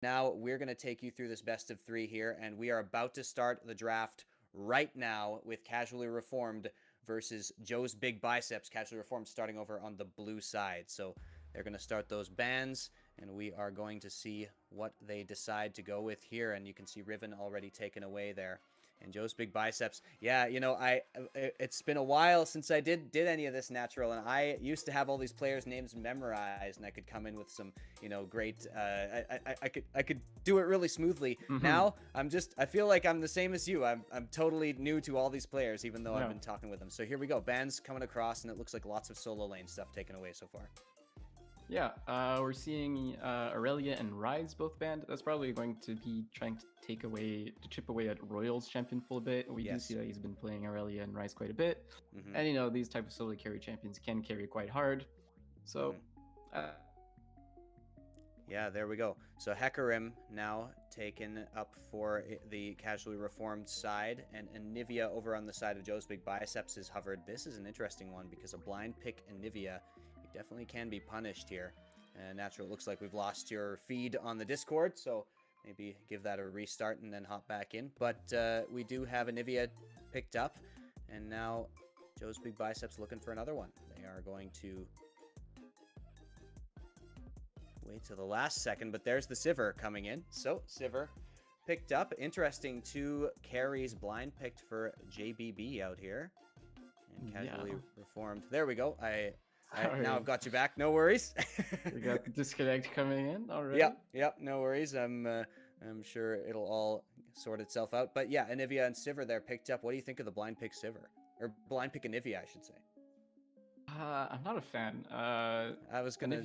Now we're going to take you through this best of 3 here, and we are about to start the draft right now with Casually Reformed versus Joe's Big Biceps. Casually Reformed starting over on the blue side. So they're going to start those bans, and we are going to see what they decide to go with here. And you can see Riven already taken away there. And Joe's Big Biceps. Yeah, you know, it's been a while since I did any of this natural, and I used to have all these players' names memorized, and I could come in with some, you know, great. I could do it really smoothly. Now I feel like I'm the same as you. I'm totally new to all these players, even though I've been talking with them. So here we go. Bans coming across, and it looks like lots of solo lane stuff taken away so far. Yeah, we're seeing Aurelia and Rise both banned. That's probably going to be trying to chip away at Royal's champion pool a bit. We do see that he's been playing Aurelia and Rise quite a bit. And, you know, these type of solo carry champions can carry quite hard. So, yeah, there we go. So Hecarim now taken up for the Casually Reformed side, and Anivia over on the side of Joe's Big Biceps is hovered. This is an interesting one because a blind pick Anivia, you definitely can be punished here. Natural, it looks like we've lost your feed on the Discord, so maybe give that a restart and then hop back in. But we do have Anivia picked up, and now Joe's Big Biceps looking for another one. They are going to wait till the last second, but there's the Sivir coming in. So Sivir picked up. Interesting, 2 carries blind picked for JBB out here. And Casually Reformed. There we go. Now I've got you back. No worries. We got the disconnect coming in already. Yep. No worries. I'm sure it'll all sort itself out. But yeah, Anivia and Sivir there picked up. What do you think of the blind pick Sivir? Or blind pick Anivia, I should say. I'm not a fan. I was gonna,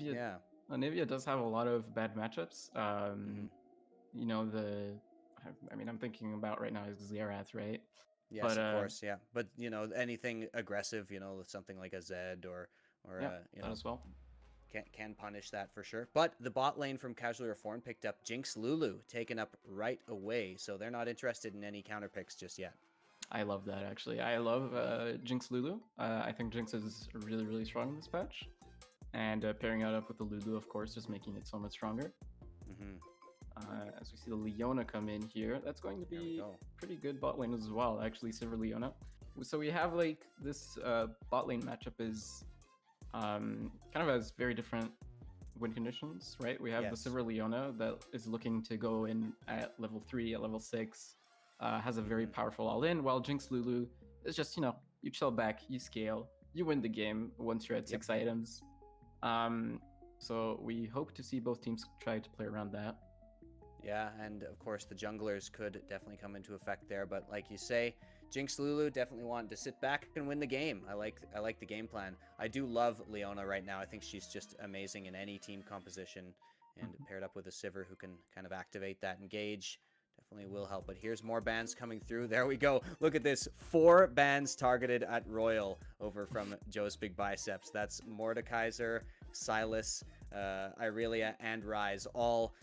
Anivia does have a lot of bad matchups. You know, I'm thinking about right now is Xerath, right? Yes, of course, yeah. But, you know, anything aggressive, you know, something like a Zed or you know, as well. Can punish that for sure. But the bot lane from Casually Reformed picked up Jinx Lulu, taken up right away. So they're not interested in any counter picks just yet. I love that, actually. I love Jinx Lulu. I think Jinx is really, really strong in this patch. And pairing it up with the Lulu, of course, just making it so much stronger. As we see the Leona come in here, that's going to be pretty good bot lane as well, actually, Sivir Leona. So we have, like, this bot lane matchup is kind of has very different win conditions, right? We have the Sivir Leona that is looking to go in at level 3, at level 6, has a very powerful all-in, while Jinx Lulu is just, you know, you chill back, you scale, you win the game once you're at 6 items. So we hope to see both teams try to play around that. Yeah, and of course the junglers could definitely come into effect there, but like you say, Jinx Lulu definitely wanted to sit back and win the game. I like the game plan. I do love Leona right now. I think she's just amazing in any team composition, and paired up with a Sivir who can kind of activate that engage. Definitely will help, but here's more bans coming through. There we go. Look at this. 4 bans targeted at Royal over from Joe's Big Biceps. That's Mordekaiser, Silas, Irelia, and Rise, all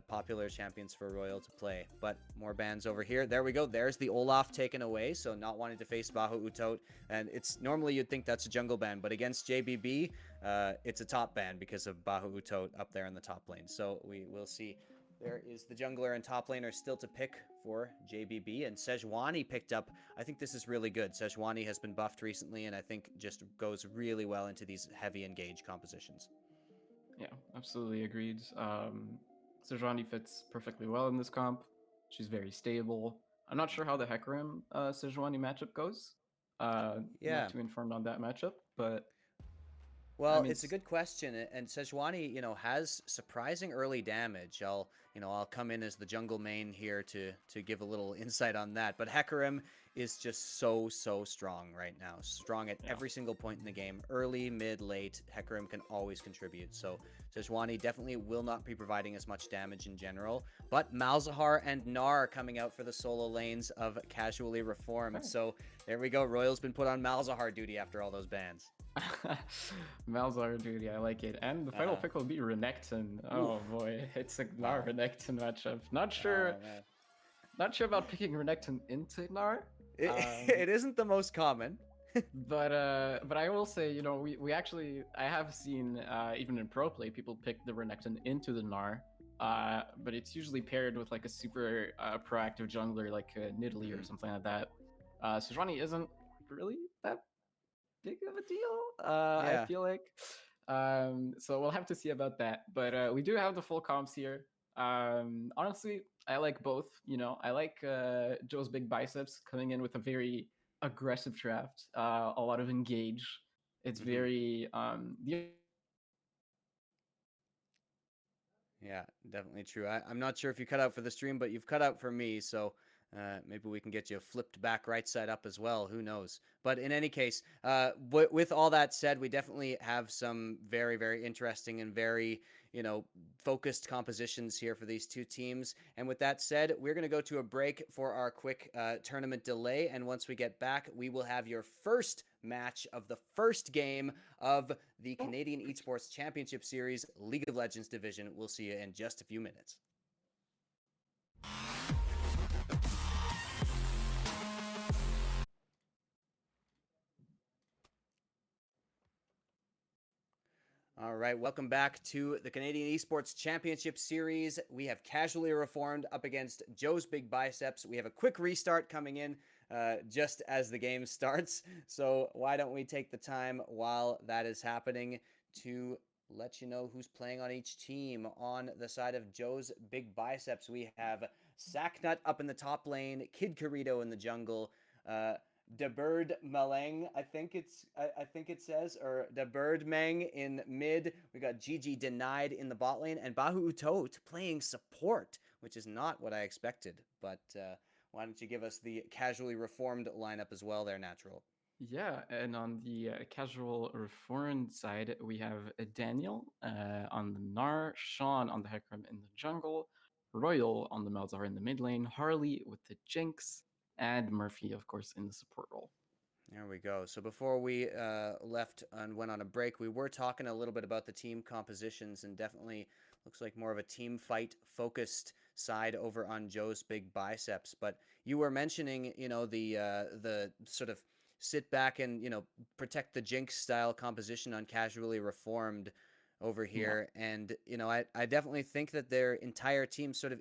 popular champions for Royal to play. But more bans over here. There we go. There's the Olaf taken away, so not wanting to face Bahu Utot. And it's normally you'd think that's a jungle ban, but against JBB, it's a top ban because of Bahu Utot up there in the top lane. So we will see. There is the jungler and top laner still to pick for JBB, and Sejuani picked up. I think this is really good. Sejuani has been buffed recently, and I think just goes really well into these heavy engage compositions. Yeah, absolutely agreed. Sejuani fits perfectly well in this comp. She's very stable. I'm not sure how the Hecarim Sejuani matchup goes. Not too informed on that matchup, but well, I mean, it's a good question, and Sejuani, you know, has surprising early damage. I'll come in as the jungle main here to give a little insight on that. But Hecarim is just so strong right now. Strong at every single point in the game. Early, mid, late, Hecarim can always contribute. So Sejuani definitely will not be providing as much damage in general. But Malzahar and Gnar coming out for the solo lanes of Casually Reformed. So there we go. Royal's been put on Malzahar duty after all those bans. Malzahar duty, I like it. And the final pick will be Renekton. Oh boy, it's a Gnar Renekton matchup. Not sure about picking Renekton into Gnar. It isn't the most common. but I will say, you know, we actually, I have seen even in pro play people pick the Renekton into the Gnar. but it's usually paired with like a super proactive jungler like Nidalee or something like that. Sejuani isn't really that big of a deal, I Yeah. feel like. So we'll have to see about that. But we do have the full comps here. Honestly, I like both. You know, I like Joe's big biceps coming in with a very aggressive draft, a lot of engage. It's very the Yeah, definitely true. I'm not sure if you cut out for the stream, but you've cut out for me, so maybe we can get you flipped back right side up as well. Who knows? But in any case, with all that said, we definitely have some very, very interesting and very, focused compositions here for these two teams. And with that said, we're going to go to a break for our quick tournament delay. And once we get back, we will have your first match of the first game of the Canadian Esports Championship Series League of Legends division. We'll see you in just a few minutes. All right, welcome back to the Canadian Esports Championship Series. We have Casually Reformed up against Joe's Big Biceps. We have a quick restart coming in just as the game starts. So why don't we take the time while that is happening to let you know who's playing on each team. On the side of Joe's Big Biceps, we have Sacknut up in the top lane, Kid Corito in the jungle, De Bird Maleng, I think it says, or De Bird Meng in mid. We got Gigi Denied in the bot lane, and Bahu Tote playing support, which is not what I expected. But why don't you give us the Casually Reformed lineup as well there, Natural? Yeah, and on the casual reformed side, we have Daniel on the Gnar, Sean on the Hecarim in the jungle, Royal on the Malzahar in the mid lane, Harley with the Jinx, and Murphy, of course, in the support role. There we go. So before we left and went on a break, we were talking a little bit about the team compositions, and definitely looks like more of a team fight focused side over on Joe's Big Biceps. But you were mentioning, the sort of sit back and protect the Jinx style composition on Casually Reformed over Yeah. here, and I definitely think that their entire team sort of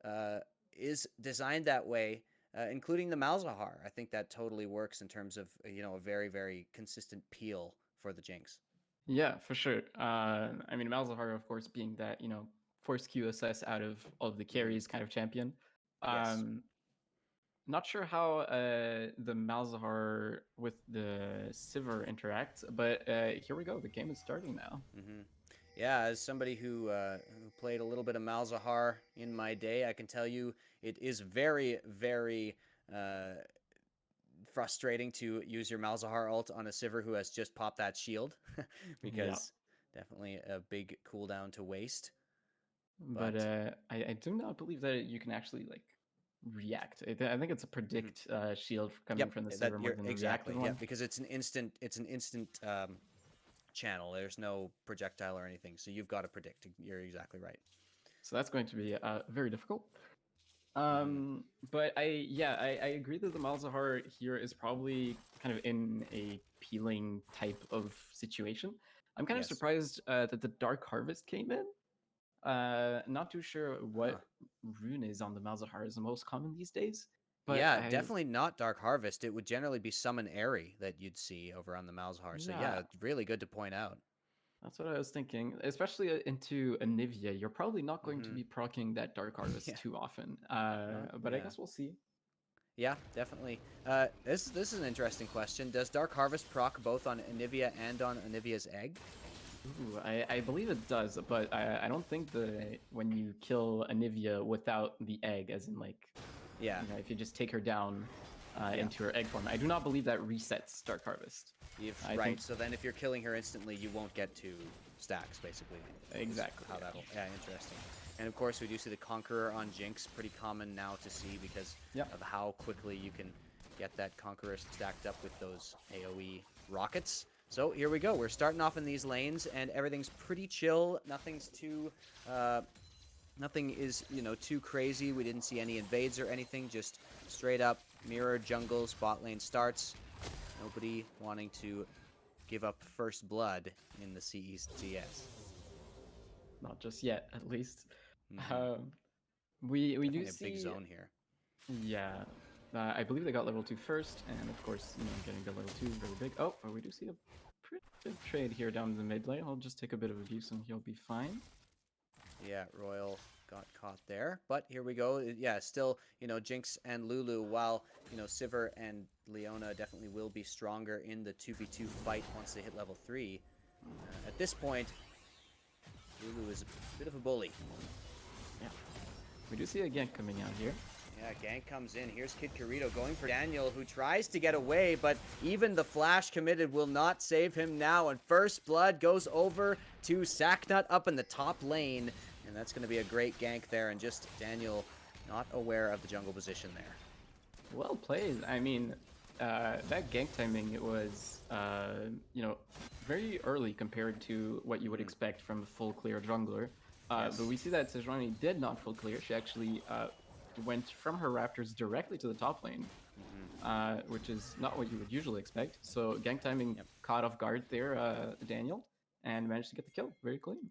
uh, is designed that way, including the Malzahar. I think that totally works in terms of a very, very consistent peel for the Jinx. Yeah, for sure. I mean, Malzahar, of course, being that, force QSS out of the carries kind of champion. Yes. Um, Not sure how the Malzahar with the Sivir interact, but here we go. The game is starting now. hmm Yeah, as somebody who played a little bit of Malzahar in my day, I can tell you it is very, very frustrating to use your Malzahar ult on a Sivir who has just popped that shield, Yeah. because definitely a big cooldown to waste. But But I do not believe that you can actually like react. I think it's a mhm. predict shield coming Yep, from the that Sivir more you're than a reactive exactly. one. Yep, because it's an instant channel. There's no projectile or anything, so you've got to predict. You're exactly right. So that's going to be very difficult. hmm But I agree that the Malzahar here is probably kind of in a peeling type of situation. I'm kind of Yes. surprised that the Dark Harvest came in. Not too sure Huh. what rune is on the Malzahar is the most common these days, but Yeah, definitely not Dark Harvest. It would generally be Summon Airy that you'd see over on the Malzahar. So yeah, yeah, it's really good to point out. that's what I was thinking. Especially into Anivia, you're probably not going to hmm be proccing that Dark Harvest Yeah. too often. But I Yeah. guess we'll see. Yeah, definitely. This is an interesting question. Does Dark Harvest proc both on Anivia and on Anivia's egg? Ooh, I believe it does, but I don't think the when you kill Anivia without the egg, as in like, Yeah. if you just take her down Yeah. into her egg form, I do not believe that resets Dark Harvest. I Right. think So then, if you're killing her instantly, you won't get to stacks. Basically, is exactly. how that'll. Yeah, interesting. And of course, we do see the Conqueror on Jinx. Pretty common now to see because Yeah. of how quickly you can get that Conqueror stacked up with those AOE rockets. So here we go. We're starting off in these lanes, and everything's pretty chill. Nothing's too. Nothing is too crazy. We didn't see any invades or anything. Just straight up mirror jungle spot lane starts. Nobody wanting to give up first blood in the CECS. not just yet, at least. Mm-hmm. Um, we do Definitely a big see, zone here. yeah. I believe they got level 2 first, and of course, getting to level 2 very big. Oh, we do see a pretty big trade here down in the mid lane. I'll just take a bit of abuse and he'll be fine. Yeah, Royal got caught there, but here we go. Yeah, still, Jinx and Lulu, while, Sivir and Leona definitely will be stronger in the 2v2 fight once they hit level 3. At this point, Lulu is a bit of a bully. Yeah. We do see a gank coming out here. Yeah, gank comes in. Here's Kid Corito going for Daniel, who tries to get away, but even the flash committed will not save him now. And first blood goes over to Sacknut up in the top lane. And that's going to be a great gank there. And just Daniel not aware of the jungle position there. Well played. I mean, that gank timing, it was, very early compared to what you would expect from a full clear jungler. Yes. But we see that Sejuani did not full clear. She actually went from her Raptors directly to the top lane, which is not what you would usually expect. So gank timing caught off guard there, Daniel, and managed to get the kill. Very clean.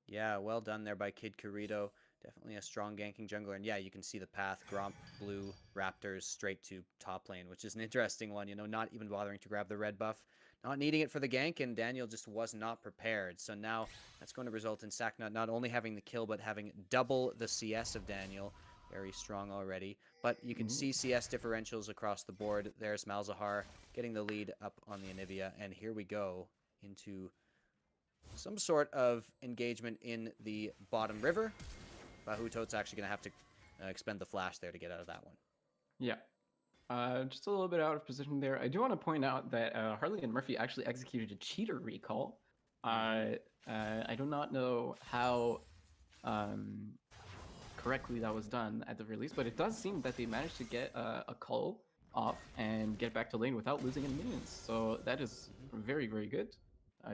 Yeah, well done there by Kid Corito. Definitely a strong ganking jungler. And yeah, you can see the path. Gromp, blue, Raptors, straight to top lane, which is an interesting one. Not even bothering to grab the red buff. Not needing it for the gank, and Daniel just was not prepared. So now that's going to result in Sacknut not only having the kill, but having double the CS of Daniel. Very strong already. But you can see CS differentials across the board. There's Malzahar getting the lead up on the Anivia. And here we go into some sort of engagement in the bottom river. Bahutot's actually going to have to expend the flash there to get out of that one. Yeah. Just a little bit out of position there. I do want to point out that Harley and Murphy actually executed a cheater recall. I do not know how correctly that was done at the release, but it does seem that they managed to get a call off and get back to lane without losing any minions. So that is very, very good.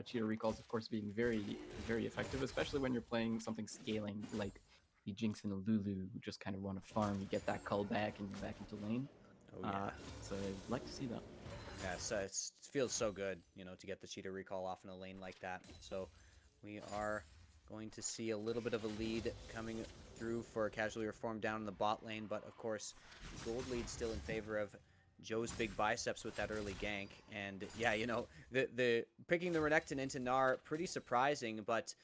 Cheater recalls, of course, being very, very effective, especially when you're playing something scaling like the Jinx and a Lulu, who just kind of want to farm. You get that call back and you're back into lane. Oh, yeah. So I'd like to see that. Yeah, so it feels so good, to get the cheater recall off in a lane like that. So we are going to see a little bit of a lead coming through for Casually Reformed down in the bot lane, but of course, gold lead still in favor of Joe's big biceps with that early gank. And yeah, the picking the Renekton into Gnar, pretty surprising, but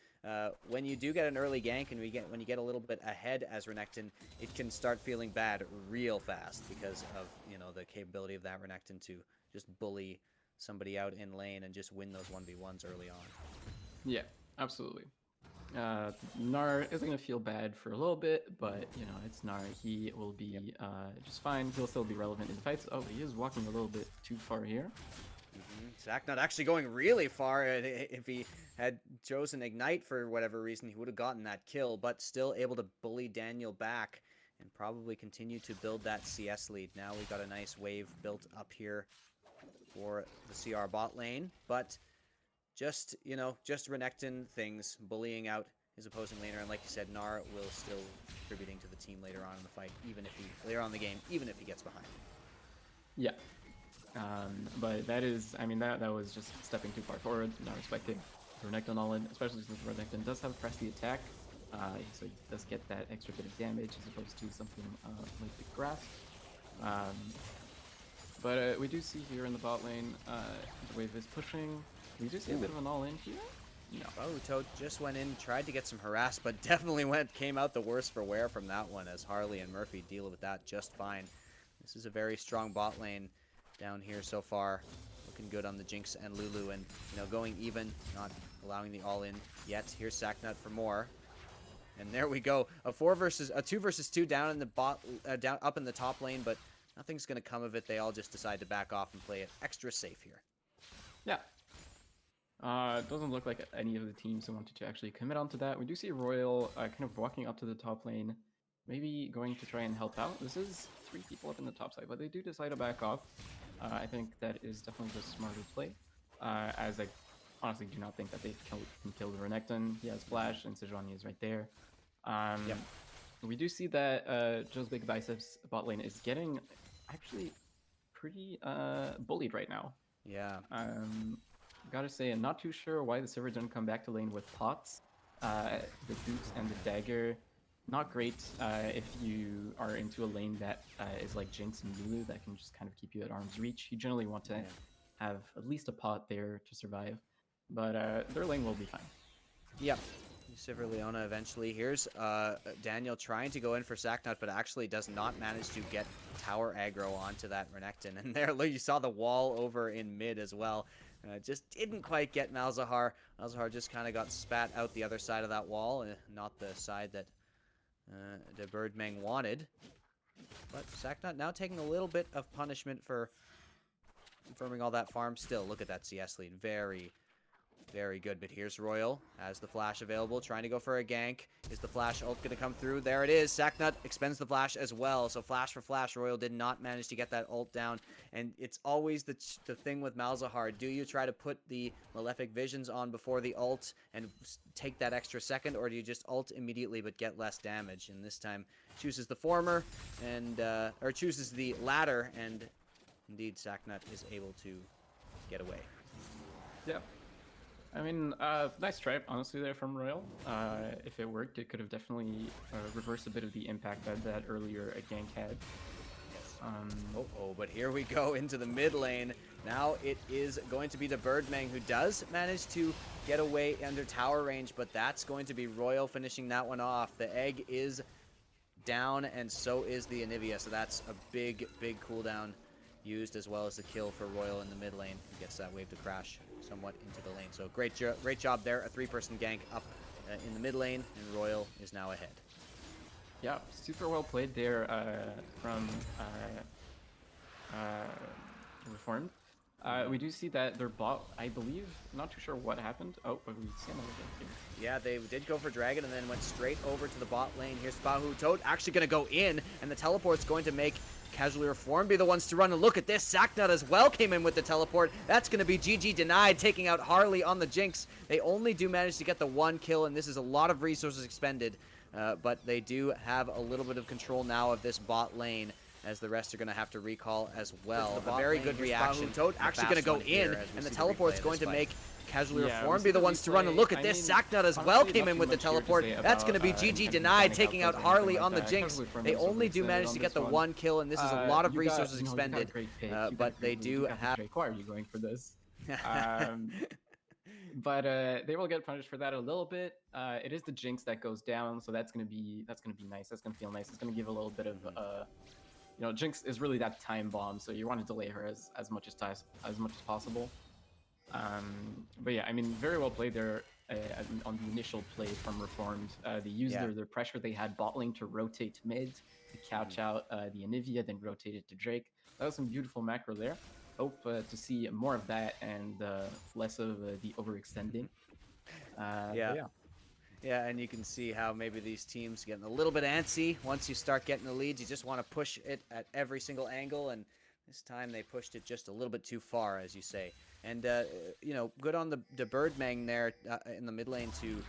when you do get an early gank and when you get a little bit ahead as Renekton, it can start feeling bad real fast because of the capability of that Renekton to just bully somebody out in lane and just win those 1v1s early on. Yeah, absolutely. Gnar isn't going to feel bad for a little bit, but, it's Gnar. He will be just fine. He'll still be relevant in fights. Oh, he is walking a little bit too far here. Sacknut actually going really far. If he had chosen Ignite for whatever reason, he would have gotten that kill, but still able to bully Daniel back and probably continue to build that CS lead. Now we got a nice wave built up here for the CR bot lane, but just Renekton things, bullying out his opposing laner, and like you said, Gnar will still contributing to the team later on in the fight, later on in the game, even if he gets behind. Yeah. But that is, that was just stepping too far forward, not respecting Renekton all in, especially since Renekton does have press the attack, so he does get that extra bit of damage as opposed to something like the grass. But we do see here in the bot lane, the wave is pushing. We do see a bit of an all-in here. No. Bahutot just went in, tried to get some harass, but definitely came out the worse for wear from that one, as Harley and Murphy deal with that just fine. This is a very strong bot lane down here so far. Looking good on the Jinx and Lulu, and going even, not allowing the all-in yet. Here's Sacknut for more. And there we go. A 2 versus 2 down in the up in the top lane, but nothing's gonna come of it. They all just decide to back off and play it extra safe here. Yeah. It doesn't look like any of the teams wanted to actually commit onto that. We do see Royal kind of walking up to the top lane, maybe going to try and help out. This is 3 people up in the top side, but they do decide to back off. I think that is definitely the smarter play, as I honestly do not think that they can kill the Renekton. He has Flash, and Sejuani is right there. We do see that Joe's big biceps bot lane is getting actually pretty bullied right now. Yeah. Gotta say, I'm not too sure why the server didn't come back to lane with pots. The boots and the dagger, not great if you are into a lane that is like Jinx and Lulu that can just kind of keep you at arm's reach. You generally want to have at least a pot there to survive, but their lane will be fine. Yep. Sivir Leona eventually. Here's Daniel trying to go in for Sacknut, but actually does not manage to get tower aggro onto that Renekton. And there, look, you saw the wall over in mid as well. Just didn't quite get Malzahar. Malzahar just kind of got spat out the other side of that wall, not the side that the Birdmang wanted. But Sacknut now taking a little bit of punishment for confirming all that farm. Still, look at that CS lead. Very, very good. But here's Royal. Has the flash available. Trying to go for a gank. Is the flash ult going to come through? There it is. Sacknut expends the flash as well. So flash for flash. Royal did not manage to get that ult down. And it's always the thing with Malzahar. Do you try to put the Malefic Visions on before the ult and take that extra second? Or do you just ult immediately but get less damage? And this time chooses the former. And or chooses the latter. And indeed, Sacknut is able to get away. Yeah. I mean, nice try, honestly, there from Royal. If it worked, it could have definitely reversed a bit of the impact that earlier a gank had. Yes. But here we go into the mid lane. Now it is going to be the Birdmang who does manage to get away under tower range, but that's going to be Royal finishing that one off. The egg is down, and so is the Anivia, so that's a big, big cooldown used, as well as the kill for Royal in the mid lane. He gets that wave to crash somewhat into the lane. So great job there. A 3-person gank up in the mid lane, and Royal is now ahead. Yeah, super well played there from Reformed. We do see that their bot, I believe, not too sure what happened. Oh, but we see another gank here. Yeah, they did go for Dragon and then went straight over to the bot lane. Here's Bahu. Toad actually going to go in, and the teleport's going to make Casually Reformed be the ones to run. And look at this, Sacknut as well came in with the teleport. That's going to be GG denied, taking out Harley on the Jinx. They only do manage to get the one kill, and this is a lot of resources expended. But they do have a little bit of control now of this bot lane, as the rest are going to have to recall as well. A very good reaction. Toad actually going to go in, and the teleport's going to make Casually Reformed be the ones to run. And look at this, Sacknut as well came in with the teleport. That's going to be GG denied, taking out Harley on the Jinx. They only do manage to get the one kill, and this is a lot of resources expended. But they do have... Why are you going for this? But they will get punished for that a little bit. It is the Jinx that goes down, so that's gonna be nice. That's gonna feel nice. It's gonna give a little bit of Jinx is really that time bomb, so you want to delay her as much as possible. But yeah, I mean, very well played there on the initial play from Reformed. They used their pressure they had bot lane to rotate mid to couch out the Anivia, then rotate it to Drake. That was some beautiful macro there. Hope to see more of that and less of the overextending. Yeah, and you can see how maybe these teams getting a little bit antsy. Once you start getting the leads, you just want to push it at every single angle, and this time they pushed it just a little bit too far, as you say. And, good on the Birdmang there in the mid lane to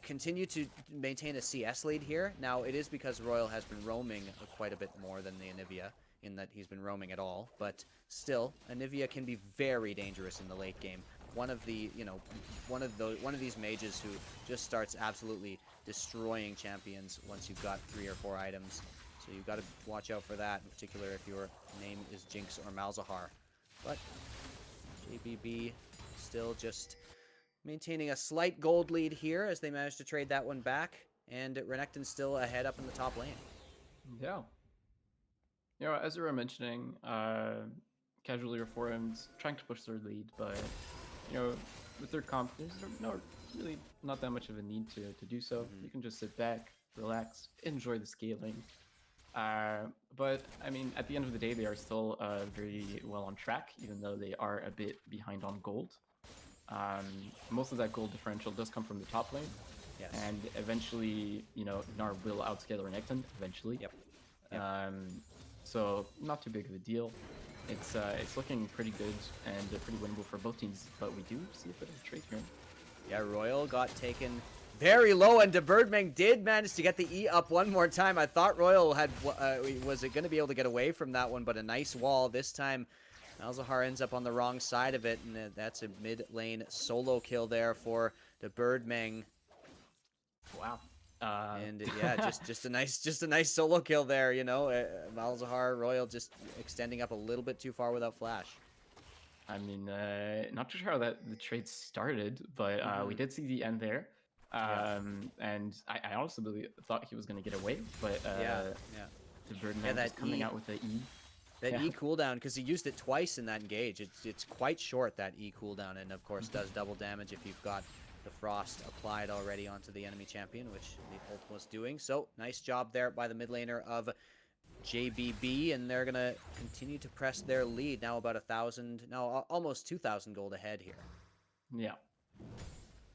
continue to maintain a CS lead here. Now, it is because Royal has been roaming quite a bit more than the Anivia, in that he's been roaming at all, but still, Anivia can be very dangerous in the late game. One of these mages who just starts absolutely destroying champions once you've got 3 or 4 items. So you've got to watch out for that, in particular if your name is Jinx or Malzahar. But JBB still just maintaining a slight gold lead here as they manage to trade that one back, and Renekton's still ahead up in the top lane. Yeah. As you were mentioning, Casually Reformed trying to push their lead, but with their comp, there's really not that much of a need to do so. You can just sit back, relax, enjoy the scaling. But I mean, at the end of the day, they are still very well on track, even though they are a bit behind on gold. Most of that gold differential does come from the top lane. Yes. And eventually, Gnar will outscale Renekton eventually. Yep. So not too big of a deal. It's looking pretty good and pretty winnable for both teams, but we do see a bit of a trade here. Yeah, Royal got taken very low, and the Birdmang did manage to get the E up one more time. I thought Royal was going to be able to get away from that one, but a nice wall. This time, Malzahar ends up on the wrong side of it, and that's a mid lane solo kill there for the Birdmang. Wow. And yeah, just a nice solo kill there, you know. Malzahar Royal just extending up a little bit too far without flash. I mean, not too sure how the trade started, but we did see the end there. Yeah. And I honestly thought he was going to get away, but Yeah, the yeah. Birdman That just coming E, out with the E. that Yeah. E cooldown, because he used it twice in that engage. It's quite short, that E cooldown, and of course does double damage if you've got the frost applied already onto the enemy champion, which the ult was doing. So nice job there by the mid laner of JBB, and they're gonna continue to press their lead. Now about 1,000, now almost 2,000 gold ahead here. Yeah.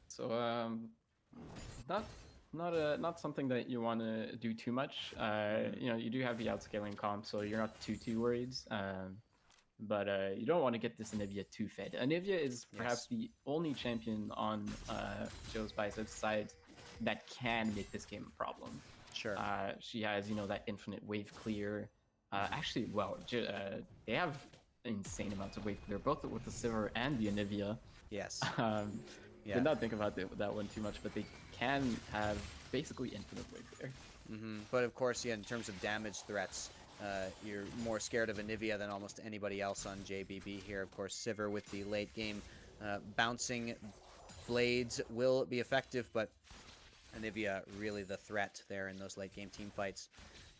So not not something that you want to do too much. You know, you do have the outscaling comp, so you're not too worried. But you don't want to get this Anivia too fed. Anivia is perhaps the only champion on Joe's Bicep's side that can make this game a problem. Sure. She has, you know, that infinite wave clear. Actually, well, they have insane amounts of wave clear, both with the Sivir and the Anivia. Yes. Yeah. Did not think about that one too much, but they can have basically infinite wave clear. But of course, yeah, in terms of damage threats, you're more scared of Anivia than almost anybody else on JBB here. Of course, Sivir with the late game bouncing blades will be effective, but Anivia really the threat there in those late game team fights.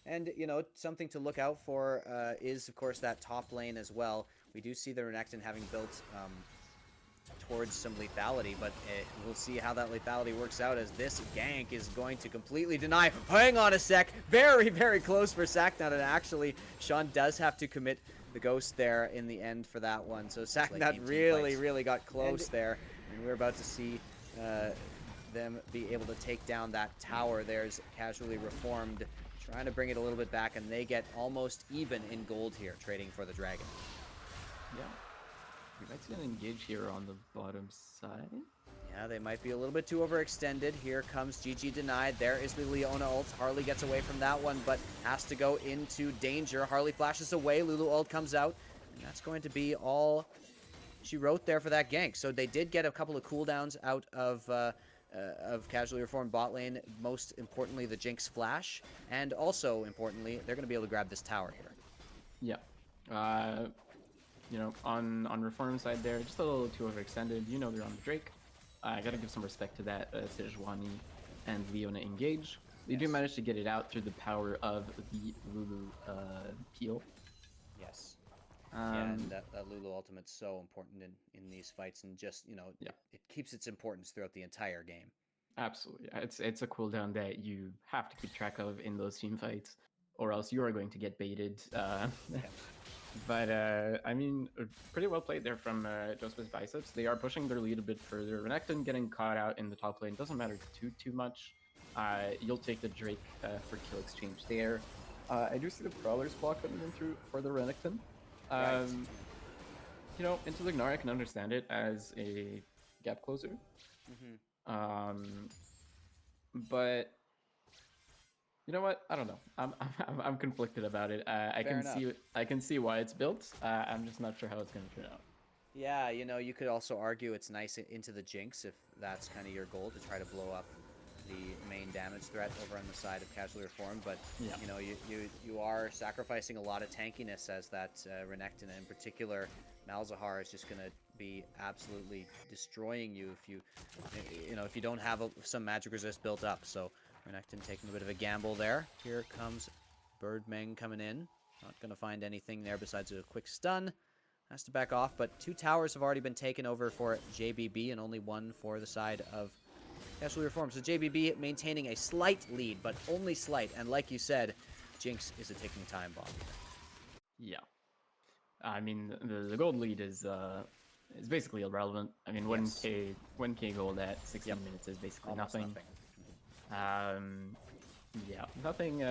And, you know, something to look out for is, of course, that top lane as well. We do see the Renekton having built towards some lethality, but we'll see how that lethality works out, as this gank is going to completely deny. Hang on a sec. Very, very close for Sacknut, and actually, Sean does have to commit the ghost there in the end for that one. So Sacknut really got close there, and we're about to see them be able to take down that tower. There's Casually Reformed trying to bring it a little bit back, and they get almost even in gold here, trading for the dragon. Yeah. We might see an engage here on the bottom side. Yeah, they might be a little bit too overextended. Here comes GG denied. There is the Leona ult. Harley gets away from that one, but has to go into danger. Harley flashes away. Lulu ult comes out, and that's going to be all she wrote there for that gank. So they did get a couple of cooldowns out of Casually Reformed bot lane. Most importantly, the Jinx flash, and also importantly, they're going to be able to grab this tower here. Yeah. You know, on Reform side there, just a little too overextended. You know, they're on the Drake. I gotta give some respect to that. Sejuani and Leona engage. They do manage to get it out through the power of the Lulu peel. Yes. And that Lulu ultimate's so important in these fights, and just, you know, it keeps its importance throughout the entire game. Absolutely. It's a cooldown that you have to keep track of in those team fights, or else you are going to get baited. But, I mean, pretty well played there from Joseph's Biceps. They are pushing their lead a bit further. Renekton getting caught out in the top lane doesn't matter too much. You'll take the Drake for kill exchange there. I do see the Prowler's claw coming in through for the Renekton. You know, into the Gnar, I can understand it as a gap closer. But you know what? I don't know. I'm conflicted about it. I can see why it's built. I'm just not sure how it's going to turn out. Yeah, you know, you could also argue it's nice into the Jinx if that's kind of your goal, to try to blow up the main damage threat over on the side of Casually Reformed. But you know, you are sacrificing a lot of tankiness, as that Renekton, in particular Malzahar, is just going to be absolutely destroying you if you don't have some magic resist built up. So Renekton taking a bit of a gamble there. Here comes Birdman coming in. Not going to find anything there besides a quick stun. Has to back off, but 2 towers have already been taken over for JBB, and only 1 for the side of Casually Reformed. So JBB maintaining a slight lead, but only slight. And like you said, Jinx is a ticking time bomb. Yeah. I mean, the gold lead is basically irrelevant. I mean, 1K gold at 16 minutes is basically nothing. Yeah, nothing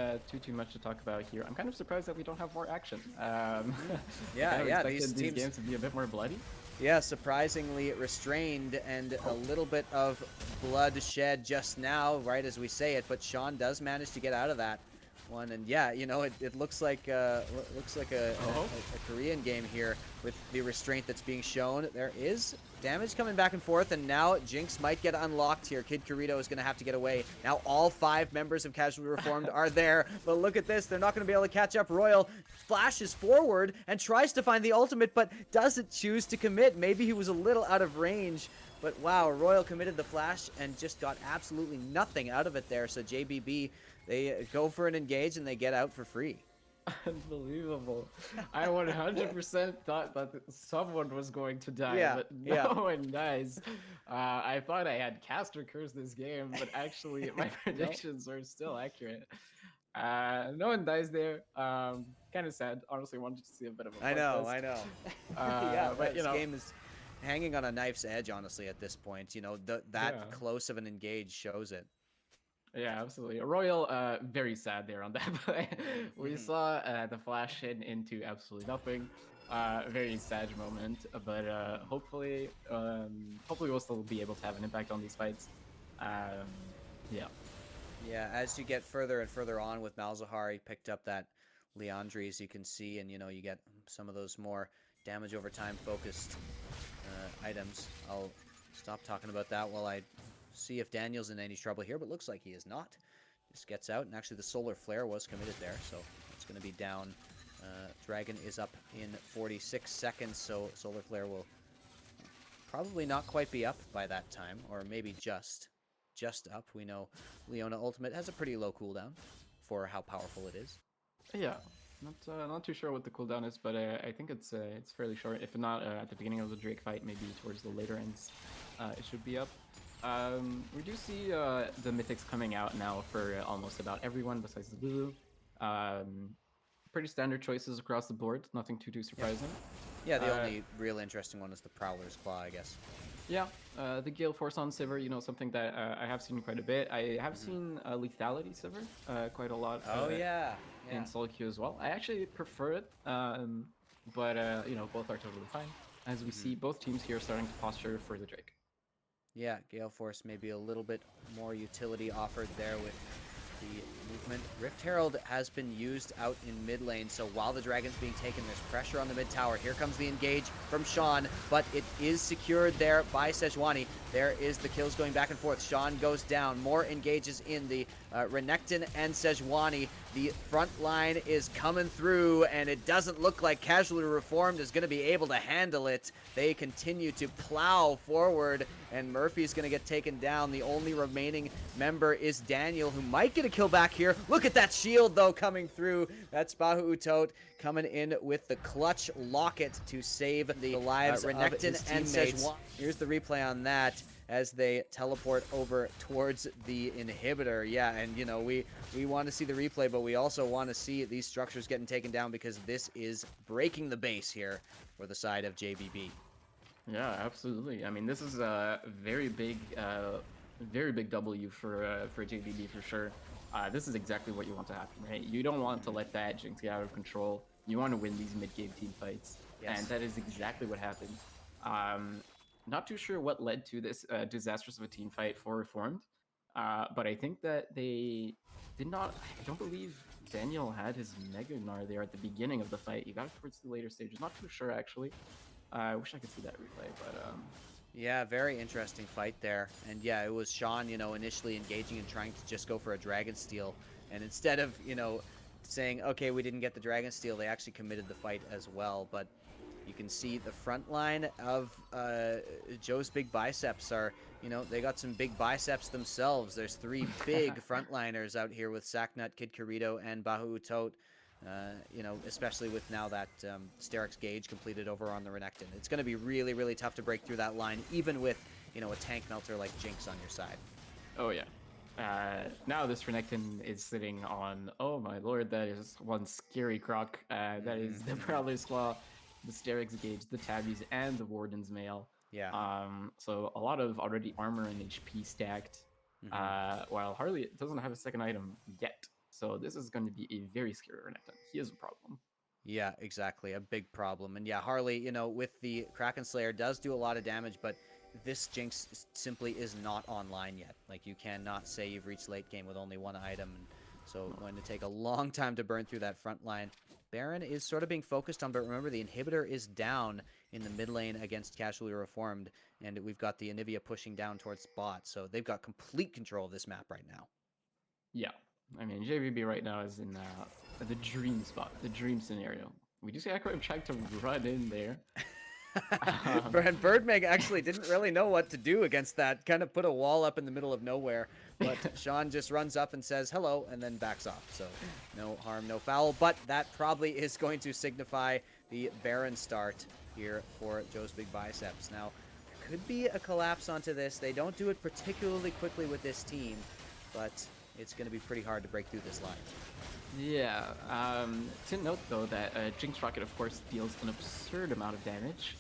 too much to talk about here. I'm kind of surprised that we don't have more action. These games to be a bit more bloody. Yeah, surprisingly restrained, and a little bit of blood shed just now, right as we say it. But Sean does manage to get out of that one. And yeah, you know, it looks like a Korean game here with the restraint that's being shown. There is damage coming back and forth, and now Jinx might get unlocked here. Kid Corito is going to have to get away. Now all 5 members of Casually Reformed are there, but look at this. They're not going to be able to catch up. Royal flashes forward and tries to find the ultimate, but doesn't choose to commit. Maybe he was a little out of range, but wow, Royal committed the flash and just got absolutely nothing out of it there. So JBB, they go for an engage and they get out for free. Unbelievable. I 100% thought that someone was going to die, Yeah, but yeah. no one dies. I thought I had caster curse this game, but actually my predictions are still accurate. No one dies there. Kind of sad. Honestly, wanted to see a bit of a I know, bloodfest. I know. Yeah, But you this know, game is hanging on a knife's edge, honestly, at this point. You know, that yeah. close of an engage shows it. Yeah, absolutely. Royal, very sad there on that play. We saw the flash hit into absolutely nothing. Very sad moment, but hopefully we'll still be able to have an impact on these fights. Yeah. Yeah, as you get further and further on with Malzahar, he picked up that Leandri, as you can see, and you know, you get some of those more damage over time focused items. I'll stop talking about that while I see if Daniel's in any trouble here, but looks like he is not. Just gets out, and actually the Solar Flare was committed there, so it's going to be down. Dragon is up in 46 seconds, so Solar Flare will probably not quite be up by that time, or maybe just up. We know Leona Ultimate has a pretty low cooldown for how powerful it is. Yeah. Not too sure what the cooldown is, but I think it's fairly short. If not at the beginning of the Drake fight, maybe towards the later ends, it should be up. We do see the mythics coming out now for almost about everyone besides the Lulu. Pretty standard choices across the board. Nothing too surprising. Yeah, the only real interesting one is the Prowler's Claw, I guess. Yeah, the Gale Force on Sivir, you know, something that I have seen quite a bit. I have seen Lethality Sivir quite a lot. Oh, yeah. In solo queue as well. I actually prefer it, but you know, both are totally fine. As we see both teams here starting to posture for the Drake. Yeah, Gale Force maybe a little bit more utility offered there with the movement. Rift Herald has been used out in mid lane, so while the dragon's being taken, there's pressure on the mid tower. Here comes the engage from Sean, but it is secured there by Sejuani. There is the kills going back and forth. Sean goes down. More engages in the Renekton and Sejuani. The front line is coming through, and it doesn't look like Casually Reformed is going to be able to handle it. They continue to plow forward, and Murphy's going to get taken down. The only remaining member is Daniel, who might get a kill back here. Look at that shield, though, coming through. That's Bahu Utot coming in with the clutch locket to save the lives of Renekton and Sejuani. Here's the replay on that as they teleport over towards the inhibitor. Yeah, and you know, we want to see the replay, but we also want to see these structures getting taken down, because this is breaking the base here for the side of JBB. Yeah, absolutely. I mean, this is a very big W for JBB for sure. This is exactly what you want to happen, right? You don't want to let that Jinx get out of control. You want to win these mid-game team fights, and that is exactly what happened. Not too sure what led to this disastrous of a team fight for Reformed, but I think that they did not. I don't believe Daniel had his Mega Gnar there at the beginning of the fight. He got it towards the later stages. Not too sure actually. I wish I could see that replay, but yeah, very interesting fight there. And yeah, it was Sean, you know, initially engaging and trying to just go for a Dragon Steal, and instead of, you know, saying, okay, we didn't get the Dragon Steal, they actually committed the fight as well. But you can see the front line of Joe's big biceps are, you know, they got some big biceps themselves. There's 3 big frontliners out here with Sacknut, Kid Corito, and Bahu Utot. You know, especially with now that Sterix Gauge completed over on the Renekton. It's going to be really, really tough to break through that line, even with, you know, a tank melter like Jinx on your side. Oh, yeah. Now this Renekton is sitting on, oh my lord, that is one scary croc. That is the Prowler's Claw, the Sterix Gauge, the Tabbies, and the Warden's Mail. Yeah. So a lot of already armor and HP stacked, while Harley doesn't have a second item yet. So this is going to be a very scary Renekton. He is a problem. Yeah, exactly. A big problem. And yeah, Harley, you know, with the Kraken Slayer does do a lot of damage, but this Jinx simply is not online yet. Like, you cannot say you've reached late game with only 1 item. And So going to take a long time to burn through that front line. Baron is sort of being focused on, but remember the inhibitor is down in the mid lane against Casually Reformed, and we've got the Anivia pushing down towards bot, so they've got complete control of this map right now. Yeah, I mean, JVB right now is in the dream spot, the dream scenario. We do see Echo trying to run in there. And Birdmeg actually didn't really know what to do against that, kind of put a wall up in the middle of nowhere, but Sean just runs up and says hello and then backs off. So no harm, no foul, but that probably is going to signify the Baron start here for Joe's Big Biceps. Now, there could be a collapse onto this. They don't do it particularly quickly with this team, but it's going to be pretty hard to break through this line. Yeah, to note though that Jinx Rocket of course deals an absurd amount of damage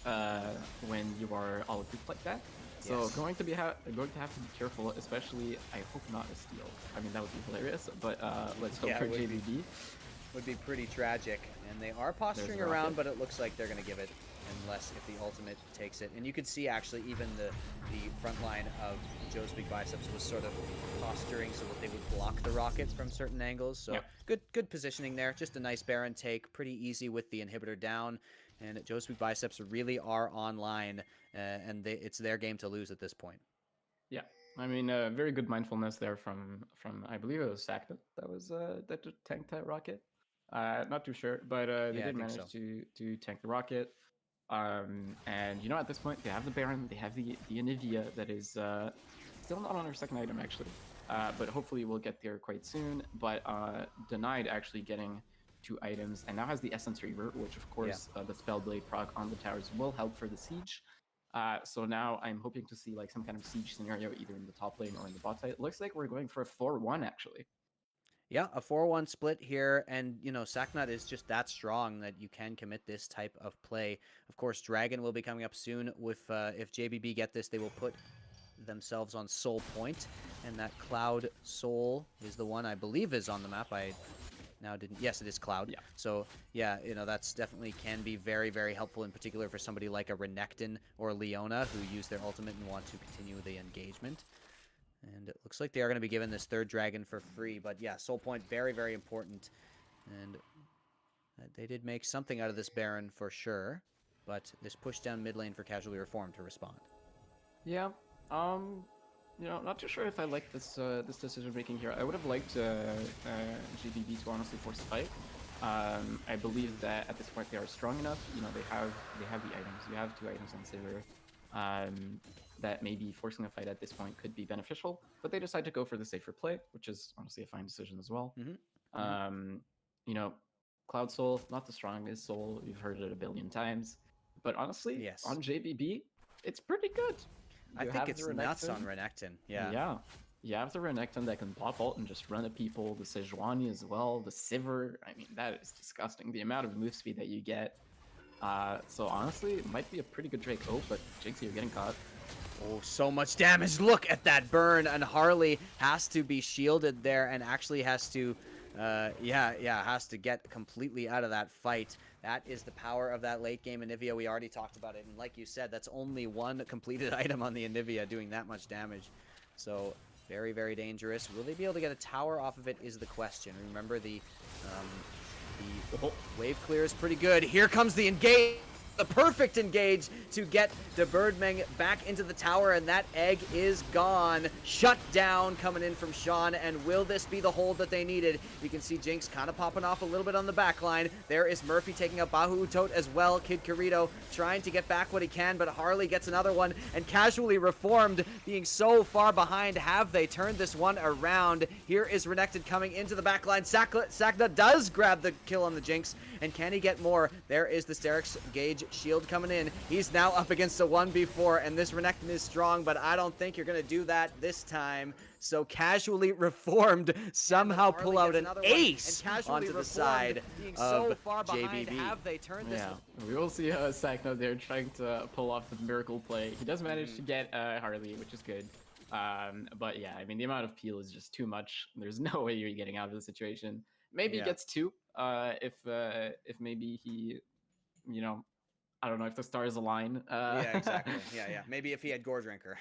when you are all equipped like that. So Yes. going to have to be careful, especially I hope not a steal. I mean that would be hilarious, but let's hope for JVB. Would be pretty tragic, and they are posturing around, but it looks like they're going to give it unless if the ultimate takes it. And you could see actually even the front line of Joe's Big Biceps was sort of posturing so that they would block the rocket from certain angles. So yeah. good positioning there. Just a nice Baron take, pretty easy with the inhibitor down. And Joe's Big Biceps really are online, and it's their game to lose at this point. Yeah, I mean, very good mindfulness there from I believe it was Sakta that tanked that rocket. Not too sure, but they did manage to tank the rocket. And you know, at this point, they have the Baron, they have the Anivia that is still not on her second item actually, but hopefully we'll get there quite soon. But denied actually getting 2 items, and now has the Essence Reaver, which of course the Spellblade proc on the towers will help for the siege. So now I'm hoping to see like some kind of siege scenario either in the top lane or in the bot side. It looks like we're going for a 4-1 actually. Yeah, a 4-1 split here, and you know, Saknat is just that strong that you can commit this type of play. Of course, Dragon will be coming up soon. With if JBB get this, they will put themselves on Soul Point, and that Cloud Soul is the one I believe is on the map. I now didn't. Yes, it is Cloud. Yeah. So yeah, you know, that's definitely can be very, very helpful, in particular for somebody like a Renekton or Leona who use their ultimate and want to continue the engagement. And it looks like they are going to be given this 3rd dragon for free. But yeah, Soul Point, very, very important. And they did make something out of this Baron for sure. But this push down mid lane for Casually Reformed to respond. Yeah. You know, not too sure if I like this this decision making here. I would have liked GBB to honestly force a fight. I believe that at this point they are strong enough. You know, they have the items. You have 2 items on Sivir. That maybe forcing a fight at this point could be beneficial, but they decide to go for the safer play, which is honestly a fine decision as well. You know, Cloud Soul, not the strongest soul, you've heard it a billion times, but honestly, on JBB, it's pretty good. I think it's nuts on Renekton. Yeah. You have the Renekton that can pop ult and just run at people, the Sejuani as well, the Sivir. I mean, that is disgusting. The amount of move speed that you get. So honestly, it might be a pretty good Drake. Oh, but Jinx, you're getting caught. Oh, so much damage. Look at that burn. And Harley has to be shielded there and actually has to, has to get completely out of that fight. That is the power of that late game Anivia. We already talked about it. And like you said, that's only 1 completed item on the Anivia doing that much damage. So very, very dangerous. Will they be able to get a tower off of it is the question. Remember, the wave clear is pretty good. Here comes the engage. The perfect engage to get the Birdmeng back into the tower, and that egg is gone. Shut down coming in from Sean, and will this be the hold that they needed? You can see Jinx kind of popping off a little bit on the back line. There is Murphy taking a Bahu Utot as well. Kid Kirito trying to get back what he can, but Harley gets another one, and Casually Reformed being so far behind. Have they turned this one around? Here is Renekton coming into the back line. Sakna does grab the kill on the Jinx, and can he get more? There is the Sterix Gauge shield coming in. He's now up against a 1v4, and this Renekton is strong, but I don't think you're going to do that this time. So Casually Reformed somehow pull out an ace onto the side of JBB. Have they turned this? We will see Sakna there trying to pull off the miracle play. He does manage to get Harley, which is good. But yeah, I mean, the amount of peel is just too much. There's no way you're getting out of the situation. Maybe he gets 2 if maybe he, you know, I don't know if the stars align. Yeah, exactly. Yeah. Maybe if he had Gore Drinker.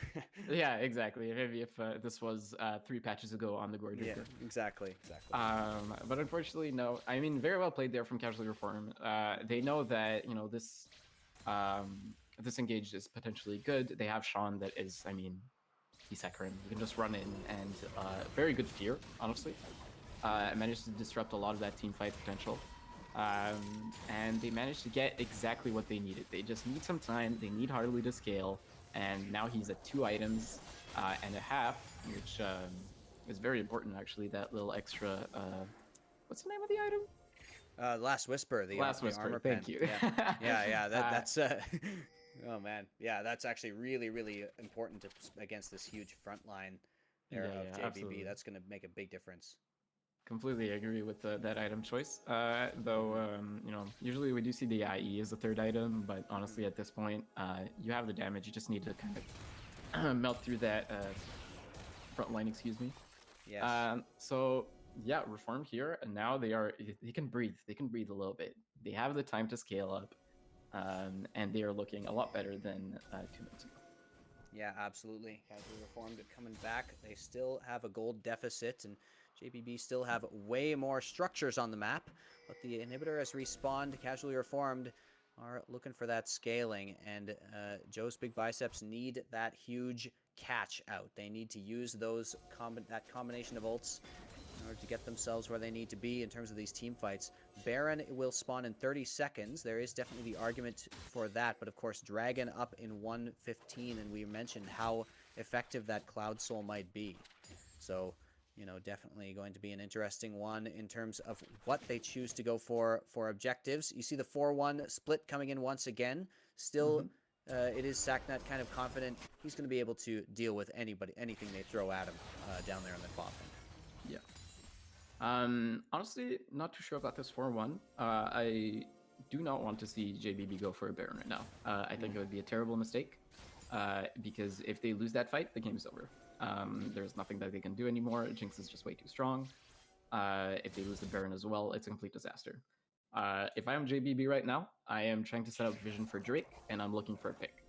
Yeah, exactly. Maybe if this was 3 patches ago on the Gore Yeah, Drinker. exactly. But unfortunately, no. I mean, very well played there from Casually Reform. They know that this engage is potentially good. They have Sean that is, I mean, he's Hecarim. You can just run in and very good fear, honestly. Managed to disrupt a lot of that team fight potential. And they managed to get exactly what they needed. They just need some time. They need Harley to scale. And now he's at 2 items and a half, which is very important, actually. That little extra. What's the name of the item? Last Whisper, the Last the Whisper. armor Thank pen. you. Yeah. That's oh man, yeah, that's actually really important against this huge front line there of JBB. Absolutely. That's going to make a big difference. Completely agree with that item choice. Though, usually we do see the IE as the third item, but honestly, at this point, you have the damage. You just need to kind of melt through that front line. Excuse me. Yes. So yeah, Reform here, and now they can breathe. They can breathe a little bit. They have the time to scale up, and they are looking a lot better than 2 minutes ago. Yeah, absolutely. Casually Reformed coming back. They still have a gold deficit, and JBB still have way more structures on the map, but the inhibitor has respawned. Casually Reformed are looking for that scaling, and Joe's Big Biceps need that huge catch out. They need to use that combination of ults in order to get themselves where they need to be in terms of these team fights. Baron will spawn in 30 seconds. There is definitely the argument for that, but of course Dragon up in 1:15, and we mentioned how effective that Cloud Soul might be. So, definitely going to be an interesting one in terms of what they choose to go for objectives. You see the 4-1 split coming in once again. Still, it is Sacknut kind of confident he's going to be able to deal with anything they throw at him down there in the bottom. Yeah. Honestly, not too sure about this 4-1. I do not want to see JBB go for a Baron right now. I think it would be a terrible mistake because if they lose that fight, the game's over. There's nothing that they can do anymore. Jinx is just way too strong. If they lose the Baron as well, it's a complete disaster. If I am JBB right now, I am trying to set up vision for Drake, and I'm looking for a pick.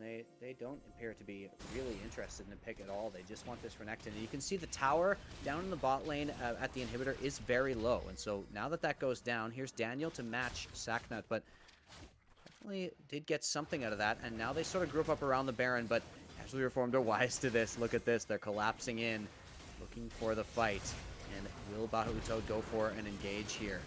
And they don't appear to be really interested in a pick at all. They just want this Renekton. And you can see the tower down in the bot lane at the inhibitor is very low. And so now that goes down, here's Daniel to match Sacknut, but definitely did get something out of that. And now they sort of group up around the Baron, but Casually Reformed are wise to this. Look at this. They're collapsing in, looking for the fight. And will Bahuto go for an engage here?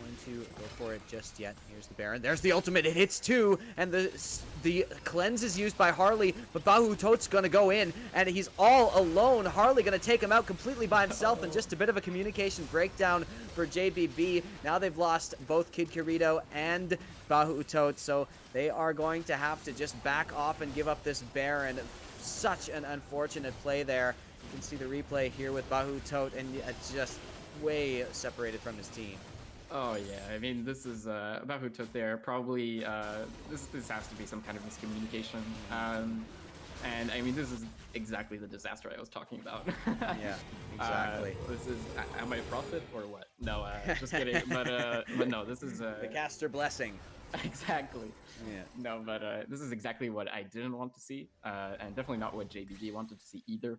Going to go for it just yet. Here's the Baron. There's the ultimate. It hits 2, and the cleanse is used by Harley, but Bahutot's going to go in, and he's all alone. Harley going to take him out completely by himself, and just a bit of a communication breakdown for JBB. Now they've lost both Kid Kirito and Bahutot, so they are going to have to just back off and give up this Baron. Such an unfortunate play there. You can see the replay here with Bahutot, and just way separated from his team. Oh yeah, I mean this is Bahutot there. Probably this has to be some kind of miscommunication. And I mean this is exactly the disaster I was talking about. Yeah, exactly. This is am I a prophet or what? No, just kidding. But no, this is the caster blessing. Exactly. Yeah. No, but this is exactly what I didn't want to see, and definitely not what JBB wanted to see either.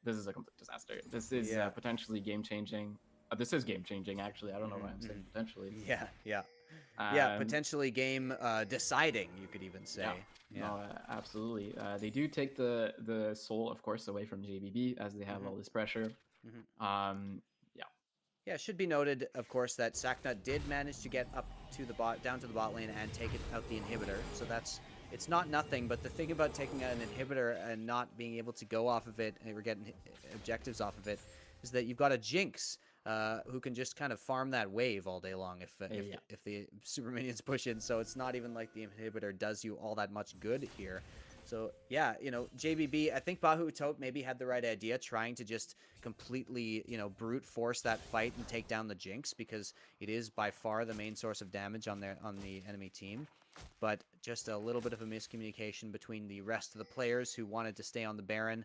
This is a complete disaster. This is potentially game changing. This is game changing, actually. I don't know why I'm saying potentially. Yeah, potentially game deciding, you could even say. Yeah. No, absolutely. They do take the soul, of course, away from JBB as they have all this pressure. Yeah, it should be noted, of course, that Sacknut did manage to get up to the down to the bot lane and take out the inhibitor. So it's not nothing, but the thing about taking out an inhibitor and not being able to go off of it or get objectives off of it is that you've got a Jinx who can just kind of farm that wave all day long if the super minions push in. So it's not even like the inhibitor does you all that much good here. So yeah, JBB, I think Bahutot maybe had the right idea, trying to just completely, brute force that fight and take down the Jinx, because it is by far the main source of damage on the enemy team. But just a little bit of a miscommunication between the rest of the players who wanted to stay on the Baron,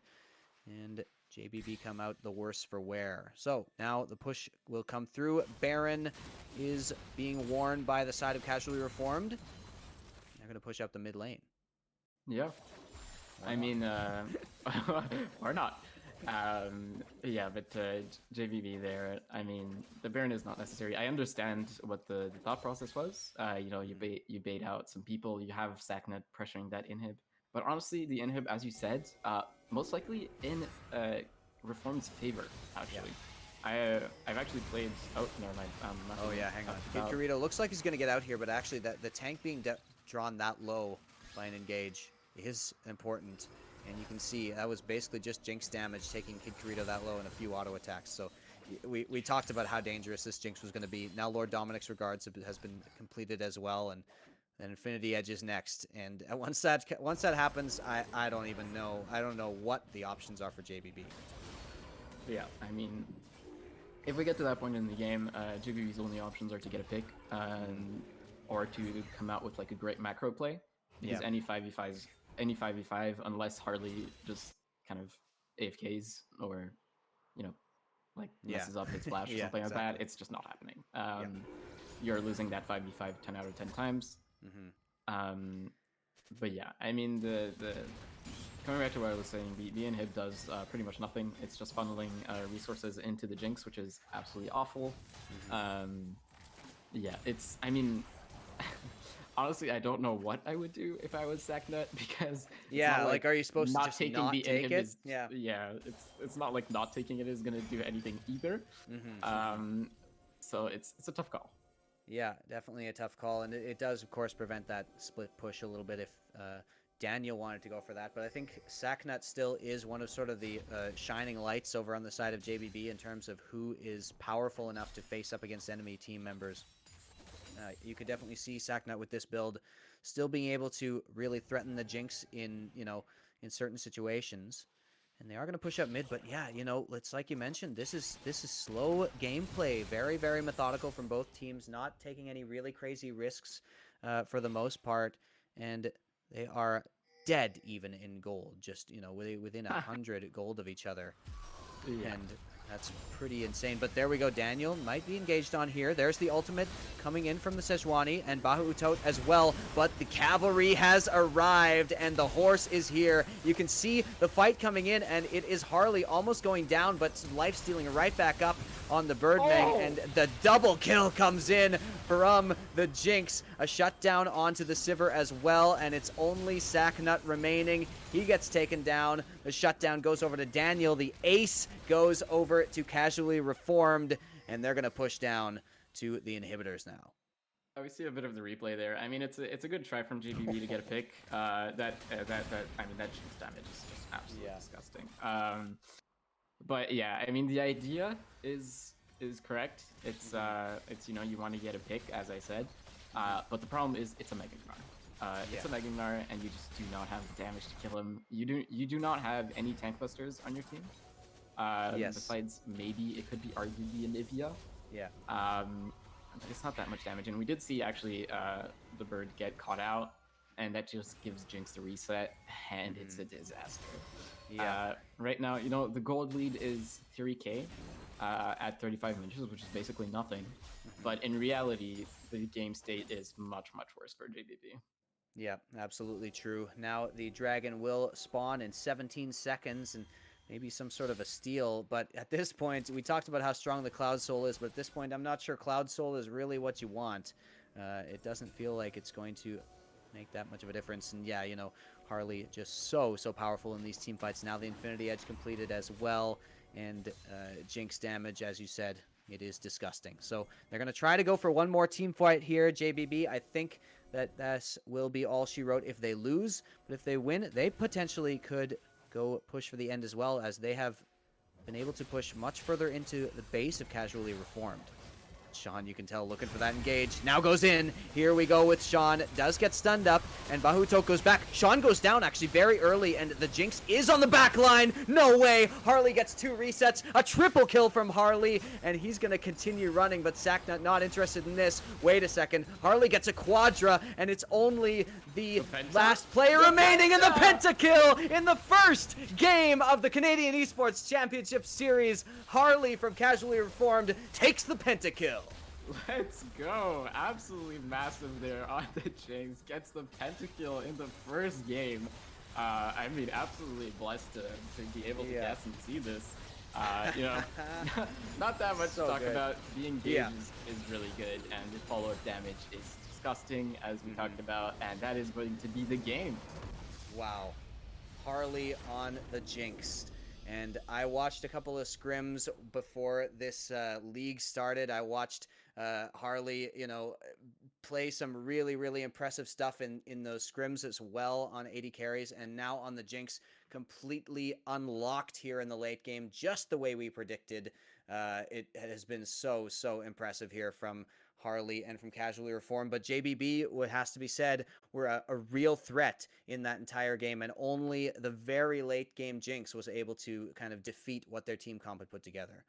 and JBB come out the worse for wear. So now the push will come through. Baron is being warned by the side of Casually Reformed. They're going to push up the mid lane. Yeah. Why I not? mean, or not. Yeah, but JVB there, I mean, the Baron is not necessary. I understand what the thought process was. You know, you bait out some people, you have Sacknet pressuring that inhib. But honestly, the inhib, as you said, most likely in Reform's favor, actually. Yeah. I've actually played... Oh, never mind. Oh, yeah, hang on. Kid Kirito looks like he's going to get out here, but actually the tank being drawn that low by an engage is important. And you can see that was basically just Jinx damage, taking Kid Kirito that low and a few auto attacks. So we talked about how dangerous this Jinx was going to be. Now Lord Dominic's Regards has been completed as well, and then Infinity Edge is next. And once that happens, I don't even know. I don't know what the options are for JBB. Yeah, I mean, if we get to that point in the game, JBB's only options are to get a pick, or to come out with like a great macro play, because any 5v5 unless Harley just kind of AFKs or, you know, like messes up its flash or something like that, it's just not happening. You're losing that 5v5 10 out of 10 times. But yeah, I mean, the coming back to what I was saying, the inhib does pretty much nothing. It's just funneling resources into the Jinx, which is absolutely awful. Yeah, it's, I mean, honestly, I don't know what I would do if I was Sacknet, because like, are you supposed to just not take it? Yeah, it's not like not taking it is gonna do anything either. So it's a tough call. Yeah, definitely a tough call, and it does, of course, prevent that split push a little bit if Daniel wanted to go for that. But I think Sacknet still is one of sort of the shining lights over on the side of JBB in terms of who is powerful enough to face up against enemy team members. You could definitely see Sacknet with this build still being able to really threaten the Jinx in, you know, in certain situations. And they are going to push up mid, but yeah, you know, it's like you mentioned, this is slow gameplay, very, very methodical from both teams, not taking any really crazy risks for the most part, and they are dead even in gold, just, you know, within 100 gold of each other. And that's pretty insane. But there we go. Daniel might be engaged on here. There's the ultimate coming in from the Sejuani and Bahu Utot as well. But the cavalry has arrived and the horse is here. You can see the fight coming in, and it is Harley almost going down, but life stealing right back up on the Birdmang. And the double kill comes in from the Jinx. A shutdown onto the Sivir as well, and it's only Sacknut remaining. He gets taken down. The shutdown goes over to Daniel. The ace goes over to Casually Reformed, and they're going to push down to the inhibitors now. We see a bit of the replay there. I mean, it's a good try from JBB to get a pick. I mean, that Jinx damage is just absolutely disgusting. But yeah, I mean, the idea is correct. It's you know, you want to get a pick, as I said. But the problem is it's a Mega Gnar. It's a Mega Gnar, and you just do not have the damage to kill him. You do not have any tank busters on your team. Besides, maybe it could be arguably an Ivia. But it's not that much damage. And we did see actually the bird get caught out, and that just gives Jinx the reset, and it's a disaster. Right now, you know, the gold lead is 3k at 35 minutes, which is basically nothing. But in reality, the game state is much, much worse for JBB. Yeah, absolutely true. Now the dragon will spawn in 17 seconds, and maybe some sort of a steal. But at this point, we talked about how strong the Cloud Soul is, but at this point, I'm not sure Cloud Soul is really what you want. It doesn't feel like it's going to make that much of a difference. And yeah, you know, Harley just so powerful in these team fights. Now the Infinity Edge completed as well, and Jinx damage, as you said, it is disgusting. So they're going to try to go for one more team fight here, JBB. I think that will be all she wrote if they lose. But if they win, they potentially could go push for the end as well, as they have been able to push much further into the base of Casually Reformed. Sean, you can tell, looking for that engage. Now goes in. Here we go with Sean. Does get stunned up, and Bahuto goes back. Sean goes down actually very early, and the Jinx is on the back line. No way. Harley gets 2 resets. A triple kill from Harley, and he's going to continue running, but Sacknut not interested in this. Wait a second. Harley gets a quadra, and it's only the last player remaining in the pentakill in the first game of the Canadian Esports Championship Series. Harley from Casually Reformed takes the pentakill. Let's go. Absolutely massive there on the Jinx. Gets the pentakill in the first game. I mean, absolutely blessed to be able to guess and see this. You know, not that much to talk about. The engage is really good, and the follow-up damage is disgusting, as we talked about, and that is going to be the game. Wow. Harley on the Jinx. And I watched a couple of scrims before this league started. I watched Harley, you know, play some really, really impressive stuff in those scrims as well on 80 carries. And now on the Jinx, completely unlocked here in the late game, just the way we predicted. It has been so, so impressive here from Harley and from Casually Reformed. But JBB, what has to be said, were a real threat in that entire game, and only the very late game Jinx was able to kind of defeat what their team comp had put together.